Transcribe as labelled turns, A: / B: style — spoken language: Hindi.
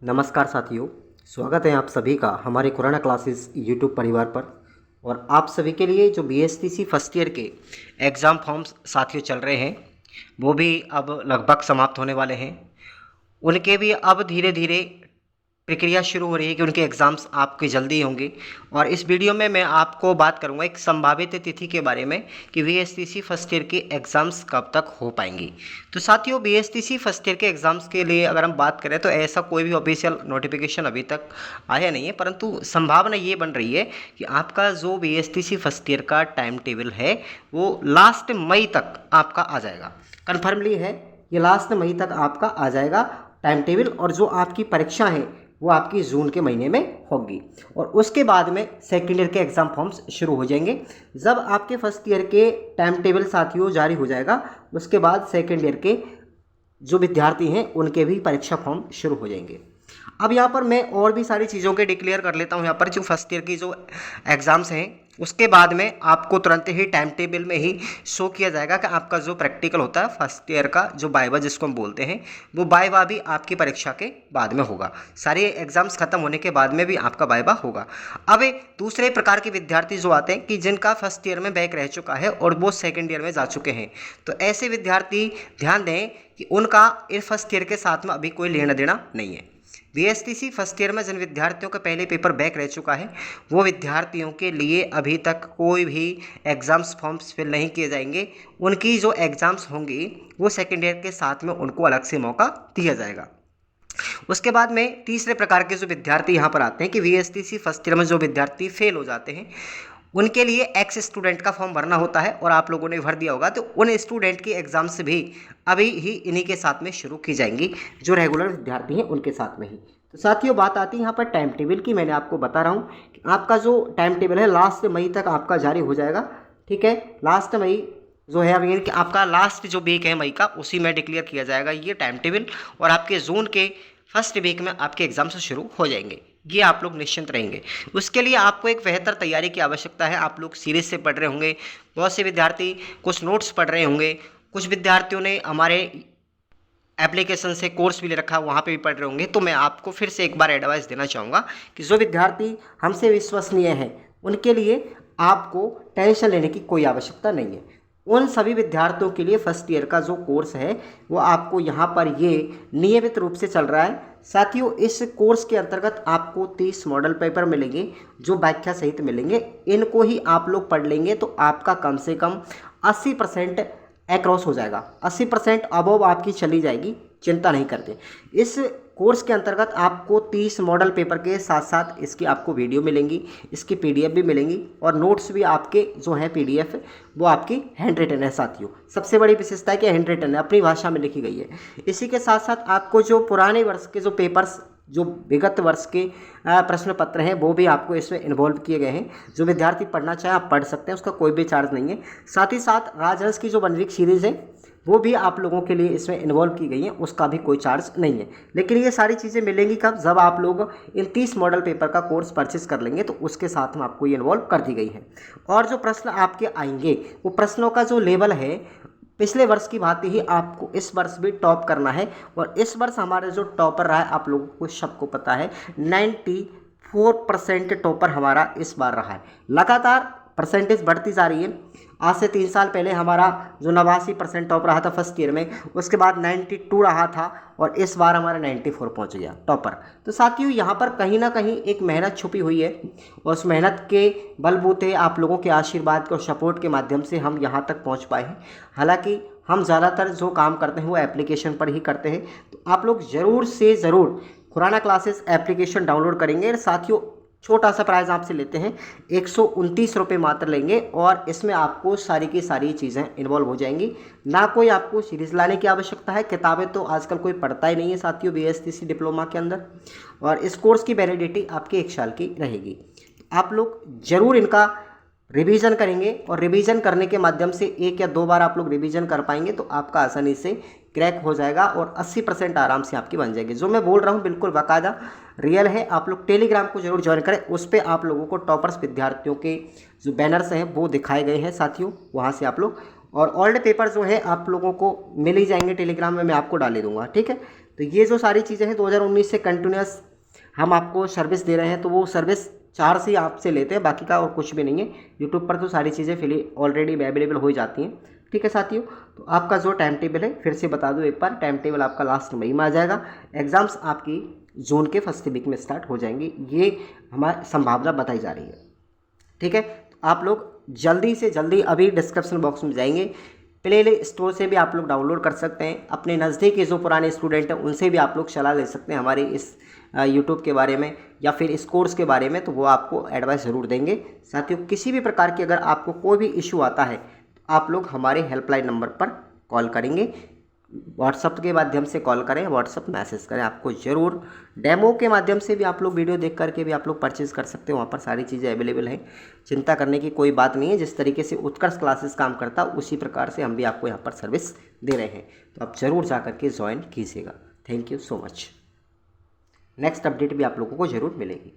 A: नमस्कार साथियों, स्वागत है आप सभी का हमारे खुराना क्लासेस यूट्यूब परिवार पर। और आप सभी के लिए जो बीएसटीसी फर्स्ट ईयर के एग्ज़ाम फॉर्म्स साथियों चल रहे हैं वो भी अब लगभग समाप्त होने वाले हैं। उनके भी अब धीरे धीरे प्रक्रिया शुरू हो रही है कि उनके एग्ज़ाम्स आपके जल्दी होंगे। और इस वीडियो में मैं आपको बात करूंगा एक संभावित तिथि के बारे में कि बीएसटीसी फर्स्ट ईयर के एग्ज़ाम्स कब तक हो पाएंगी। तो साथियों, बीएसटीसी फर्स्ट ईयर के एग्ज़ाम्स के लिए अगर हम बात करें तो ऐसा कोई भी ऑफिशियल नोटिफिकेशन अभी तक आया नहीं है, परंतु संभावना ये बन रही है कि आपका जो बीएसटीसी फर्स्ट ईयर का टाइम टेबल है वो लास्ट मई तक आपका आ जाएगा। कन्फर्मली है, ये लास्ट मई तक आपका आ जाएगा टाइम टेबल। और जो आपकी परीक्षा है वो आपकी जून के महीने में होगी। और उसके बाद में सेकेंड ईयर के एग्ज़ाम फॉर्म्स शुरू हो जाएंगे। जब आपके फर्स्ट ईयर के टाइम टेबल साथियों जारी हो जाएगा, उसके बाद सेकेंड ईयर के जो विद्यार्थी हैं उनके भी परीक्षा फॉर्म शुरू हो जाएंगे। अब यहाँ पर मैं और भी सारी चीज़ों के डिक्लेयर कर लेता हूँ। यहाँ पर जो फर्स्ट ईयर की जो एग्ज़ाम्स हैं उसके बाद में आपको तुरंत ही टाइम टेबल में ही शो किया जाएगा कि आपका जो प्रैक्टिकल होता है फर्स्ट ईयर का, जो वाइवा जिसको हम बोलते हैं, वो वाइवा भी आपकी परीक्षा के बाद में होगा। सारे एग्जाम्स खत्म होने के बाद में भी आपका वाइवा होगा। अब एक दूसरे प्रकार के विद्यार्थी जो आते हैं कि जिनका फर्स्ट ईयर में बैक रह चुका है और वो सेकेंड ईयर में जा चुके हैं, तो ऐसे विद्यार्थी ध्यान दें कि उनका इस फर्स्ट ईयर के साथ में अभी कोई लेना देना नहीं है। बीएसटीसी फर्स्ट ईयर में जिन विद्यार्थियों का पहले पेपर बैक रह चुका है वो विद्यार्थियों के लिए अभी तक कोई भी एग्ज़ाम्स फॉर्म्स फिल नहीं किए जाएंगे। उनकी जो एग्ज़ाम्स होंगी वो सेकेंड ईयर के साथ में उनको अलग से मौका दिया जाएगा। उसके बाद में तीसरे प्रकार के जो विद्यार्थी यहाँ पर आते हैं कि बीएसटीसी फर्स्ट ईयर में जो विद्यार्थी फेल हो जाते हैं उनके लिए एक्स स्टूडेंट का फॉर्म भरना होता है और आप लोगों ने भर दिया होगा। तो उन स्टूडेंट की एग्ज़ाम्स भी अभी ही इन्हीं के साथ में शुरू की जाएंगी, जो रेगुलर विद्यार्थी हैं उनके साथ में ही। तो साथियों, बात आती है यहाँ पर टाइम टेबल की। मैंने आपको बता रहा हूँ कि आपका जो टाइम टेबल है लास्ट मई तक आपका जारी हो जाएगा। ठीक है, लास्ट मई जो है अभी कि आपका लास्ट जो वीक है मई का, उसी में डिक्लेयर किया जाएगा ये टाइम टेबल। और आपके जून के फर्स्ट वीक में आपके एग्जाम्स शुरू हो जाएंगे, ये आप लोग निश्चिंत रहेंगे। उसके लिए आपको एक बेहतर तैयारी की आवश्यकता है। आप लोग सीरीज से पढ़ रहे होंगे, बहुत से विद्यार्थी कुछ नोट्स पढ़ रहे होंगे, कुछ विद्यार्थियों ने हमारे एप्लीकेशन से कोर्स भी ले रखा है, वहाँ पे भी पढ़ रहे होंगे। तो मैं आपको फिर से एक बार एडवाइस देना चाहूँगा कि जो विद्यार्थी हमसे विश्वसनीय हैं उनके लिए आपको टेंशन लेने की कोई आवश्यकता नहीं है। उन सभी विद्यार्थियों के लिए फर्स्ट ईयर का जो कोर्स है वो आपको यहाँ पर ये नियमित रूप से चल रहा है। साथियों, इस कोर्स के अंतर्गत आपको 30 मॉडल पेपर मिलेंगे जो व्याख्या सहित मिलेंगे। इनको ही आप लोग पढ़ लेंगे तो आपका कम से कम 80% एक्रॉस हो जाएगा, 80% अबव आपकी चली जाएगी, चिंता नहीं करते। इस कोर्स के अंतर्गत आपको 30 मॉडल पेपर के साथ साथ इसकी आपको वीडियो मिलेंगी, इसकी पीडीएफ भी मिलेंगी और नोट्स भी आपके जो है पीडीएफ वो आपकी हैंड रिटन है। साथियों, सबसे बड़ी विशेषता है कि हैंड रिटन है, अपनी भाषा में लिखी गई है। इसी के साथ साथ आपको जो पुराने वर्ष के जो पेपर्स, जो विगत वर्ष के प्रश्न पत्र हैं वो भी आपको इसमें इन्वॉल्व किए गए हैं। जो विद्यार्थी पढ़ना चाहे आप पढ़ सकते हैं, उसका कोई भी चार्ज नहीं है। साथ ही साथ राजहंस की जो वनवीक सीरीज़ है वो भी आप लोगों के लिए इसमें इन्वॉल्व की गई हैं, उसका भी कोई चार्ज नहीं है। लेकिन ये सारी चीज़ें मिलेंगी कब? जब आप लोग इन 30 मॉडल पेपर का कोर्स परचेस कर लेंगे तो उसके साथ में आपको ये इन्वॉल्व कर दी गई है। और जो प्रश्न आपके आएंगे वो प्रश्नों का जो लेवल है पिछले वर्ष की भांति ही आपको इस वर्ष भी टॉप करना है। और इस वर्ष हमारे जो टॉपर रहा है आप लोगों को सबको पता है 94% टॉपर हमारा इस बार रहा है। लगातार परसेंटेज बढ़ती जा रही है। आज से 3 साल पहले हमारा जो 89% टॉप रहा था फर्स्ट ईयर में, उसके बाद 92 रहा था और इस बार हमारा 94 पहुंच गया टॉपर। तो साथियों, यहाँ पर कहीं ना कहीं एक मेहनत छुपी हुई है और उस मेहनत के बलबूते आप लोगों के आशीर्वाद और सपोर्ट के माध्यम से हम यहाँ तक पहुँच पाए हैं। हालांकि हम ज़्यादातर जो काम करते हैं वो एप्लीकेशन पर ही करते हैं। तो आप लोग ज़रूर से ज़रूर खुराना क्लासेस एप्लीकेशन डाउनलोड करेंगे। साथियों, छोटा सा प्राइस आपसे लेते हैं, 129 रुपये मात्र लेंगे और इसमें आपको सारी की सारी चीज़ें इन्वॉल्व हो जाएंगी। ना कोई आपको सीरीज़ लाने की आवश्यकता है, किताबें तो आजकल कोई पढ़ता ही नहीं है साथियों बीएसटीसी डिप्लोमा के अंदर। और इस कोर्स की वैलिडिटी आपकी 1 साल की रहेगी। आप लोग ज़रूर इनका रिवीजन करेंगे और रिवीजन करने के माध्यम से 1 या 2 बार आप लोग रिवीजन कर पाएंगे तो आपका आसानी से क्रैक हो जाएगा और 80% आराम से आपकी बन जाएगी। जो मैं बोल रहा हूँ बिल्कुल बाकायदा रियल है। आप लोग टेलीग्राम को जरूर ज्वाइन करें, उस पर आप लोगों को टॉपर्स विद्यार्थियों के जो बैनर्स हैं वो दिखाए गए हैं साथियों, वहाँ से आप लोग और ओल्ड पेपर जो है आप लोगों को मिल ही जाएंगे टेलीग्राम में, मैं आपको डाल दूंगा, ठीक है। तो ये जो सारी चीज़ें हैं 2019 से कंटिन्यूस हम आपको सर्विस दे रहे हैं, तो वो सर्विस चार्ज ही आपसे लेते हैं, बाकी का और कुछ भी नहीं है। यूट्यूब पर तो सारी चीज़ें फिर ऑलरेडी अवेलेबल हो जाती हैं, ठीक है साथियों। तो आपका जो टाइम टेबल है फिर से बता दूं एक बार, टाइम टेबल आपका लास्ट मई में आ जाएगा। एग्ज़ाम्स आपकी जून के फर्स्ट वीक में स्टार्ट हो जाएंगी, ये हमारी संभावना बताई जा रही है, ठीक है। तो आप लोग जल्दी से जल्दी अभी डिस्क्रिप्शन बॉक्स में जाएंगे, प्ले स्टोर से भी आप लोग डाउनलोड कर सकते हैं। अपने नज़दीक के जो पुराने स्टूडेंट हैं उनसे भी आप लोग सलाह ले सकते हैं हमारे इस यूट्यूब के बारे में या फिर इस कोर्स के बारे में, तो वो आपको एडवाइस ज़रूर देंगे। साथियों किसी भी प्रकार की अगर आपको कोई भी इशू आता है तो आप लोग हमारे हेल्पलाइन नंबर पर कॉल करेंगे, व्हाट्सअप के माध्यम से कॉल करें, व्हाट्सअप मैसेज करें, आपको ज़रूर डेमो के माध्यम से भी आप लोग वीडियो देख करके भी आप लोग परचेज़ कर सकते हो, वहाँ पर सारी चीज़ें अवेलेबल हैं। चिंता करने की कोई बात नहीं है, जिस तरीके से उत्कर्ष क्लासेस काम करता उसी प्रकार से हम भी आपको यहाँ पर सर्विस दे रहे हैं, तो आप ज़रूर जा करके ज्वाइन कीजिएगा। Thank you so much. Next update भी आप लोगों को ज़रूर मिलेगी।